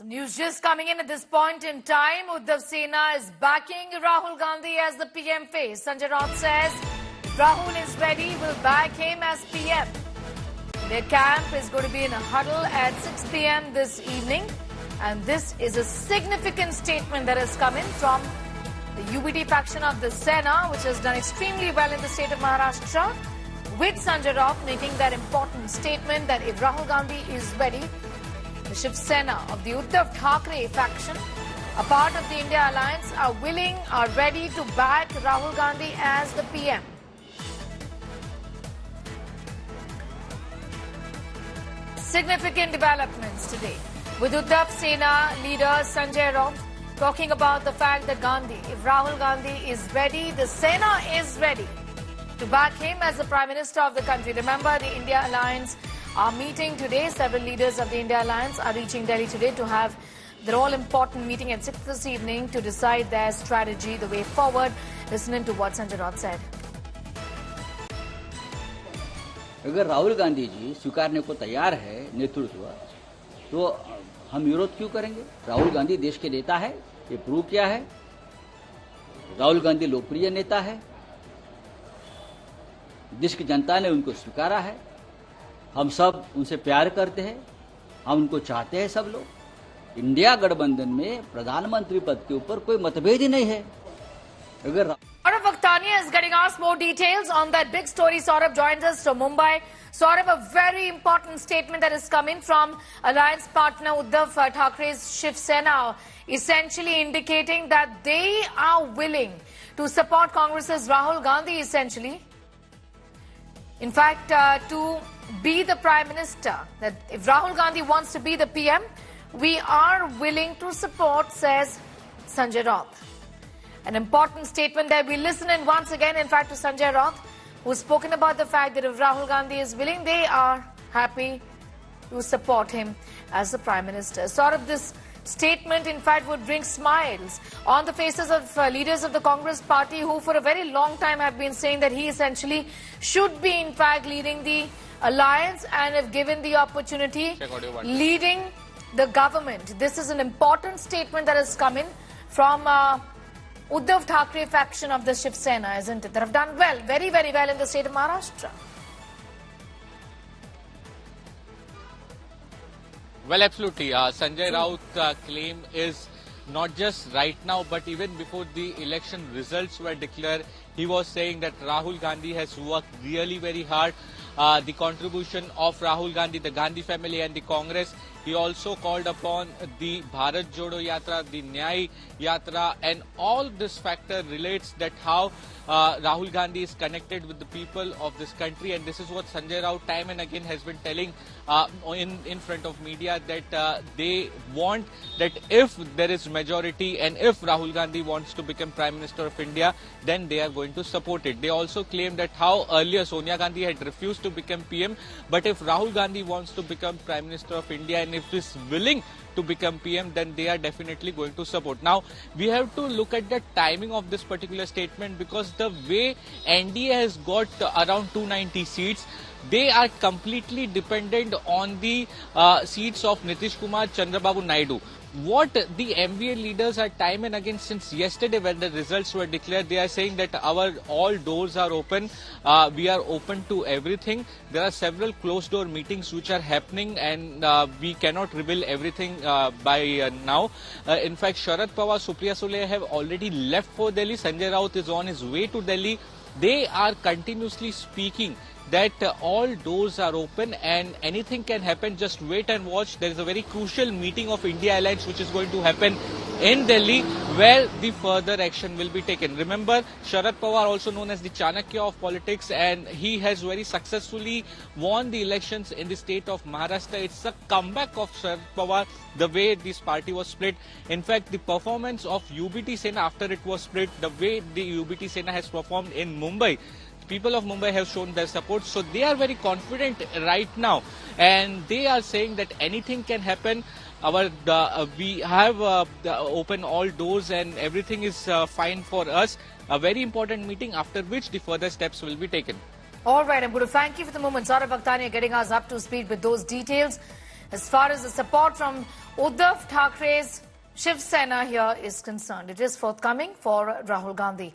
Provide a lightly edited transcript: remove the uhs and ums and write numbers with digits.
Some news just coming in at this point in time. Uddhav Sena is backing Rahul Gandhi as the PM face. Sanjay Raut says Rahul is ready, will back him as PM. Their camp is going to be in a huddle at 6 p.m. this evening. And this is a significant statement that has come in from the UBT faction of the Sena, which has done extremely well in the state of Maharashtra, with Sanjay Raut making that important statement that if Rahul Gandhi is ready, the Shiv Sena of the Uddhav Thackeray faction, a part of the India Alliance, are ready to back Rahul Gandhi as the PM. Significant developments today, with Uddhav Sena leader Sanjay Raut talking about the fact that if Rahul Gandhi is ready, the Sena is ready to back him as the Prime Minister of the country. Remember, the India Alliance are meeting today. Several leaders of the India Alliance are reaching Delhi today to have their all-important meeting at 6 this evening to decide their strategy, the way forward. Listening to what Sanjay Raut said. अगर राहुल गांधी जी स्वीकारने को तैयार है नेतृत्व, तो हम विरोध क्यों करेंगे? राहुल गांधी देश के नेता है, ये प्रूव किया है। राहुल गांधी लोकप्रिय नेता है, देश की जनता ने उनको स्वीकारा है। हम सब उनसे प्यार करते हैं, हम उनको चाहते हैं सब लोग। इंडिया गठबंधन में प्रधानमंत्री पद के ऊपर कोई मतभेद ही नहीं है। अगर Saurabh Vakhtania is getting us more details on that big story. Saurabh joins us from Mumbai. Saurabh, a very important statement that is coming from alliance partner Uddhav Thackre's Shiv Sena, essentially indicating that they are willing to support Congress's Rahul Gandhi, essentially. In fact, to be the Prime Minister, that if Rahul Gandhi wants to be the PM, we are willing to support, says Sanjay Raut. An important statement there. We listen in once again, in fact, to Sanjay Raut, who's spoken about the fact that if Rahul Gandhi is willing, they are happy to support him as the Prime Minister. Saurabh, this statement, in fact, would bring smiles on the faces of leaders of the Congress party who for a very long time have been saying that he essentially should be, in fact, leading the alliance and if given the opportunity, leading the government. This is an important statement that has come in from Uddhav Thackeray faction of the Shiv Sena, isn't it? That have done well, very, very well in the state of Maharashtra. Well, absolutely. Sanjay Raut's claim is not just right now, but even before the election results were declared, he was saying that Rahul Gandhi has worked really very hard. The contribution of Rahul Gandhi, the Gandhi family and the Congress. He also called upon the Bharat Jodo Yatra, the Nyay Yatra, and all this factor relates that how Rahul Gandhi is connected with the people of this country, and this is what Sanjay Raut time and again has been telling in front of media, that they want that if there is majority and if Rahul Gandhi wants to become Prime Minister of India, then they are going to support it. They also claim that how earlier Sonia Gandhi had refused to become PM, but if Rahul Gandhi wants to become Prime Minister of India and if is willing to become PM, then they are definitely going to support. Now, we have to look at the timing of this particular statement, because the way NDA has got around 290 seats, they are completely dependent on the seats of Nitish Kumar, Chandrababu Naidu. What the MVA leaders are time and again since yesterday when the results were declared, they are saying that our all doors are open. We are open to everything. There are several closed door meetings which are happening, and we cannot reveal everything by now. In fact, Sharad Pawar, Supriya Sule have already left for Delhi. Sanjay Raut is on his way to Delhi. They are continuously speaking that all doors are open and anything can happen. Just wait and watch. There is a very crucial meeting of India Alliance which is going to happen in Delhi, where the further action will be taken. Remember, Sharad Pawar, also known as the Chanakya of politics, and he has very successfully won the elections in the state of Maharashtra. It's a comeback of Sharad Pawar, the way this party was split. In fact, the performance of UBT Sena after it was split, the way the UBT Sena has performed in Mumbai, people of Mumbai have shown their support, so they are very confident right now, and they are saying that anything can happen. We have open all doors and everything is fine for us. A very important meeting after which the further steps will be taken. All right, I'm going to thank you for the moment. Saurabh Vakhtania getting us up to speed with those details. as far as the support from Uddhav Thackeray's Shiv Sena here is concerned. It is forthcoming for Rahul Gandhi.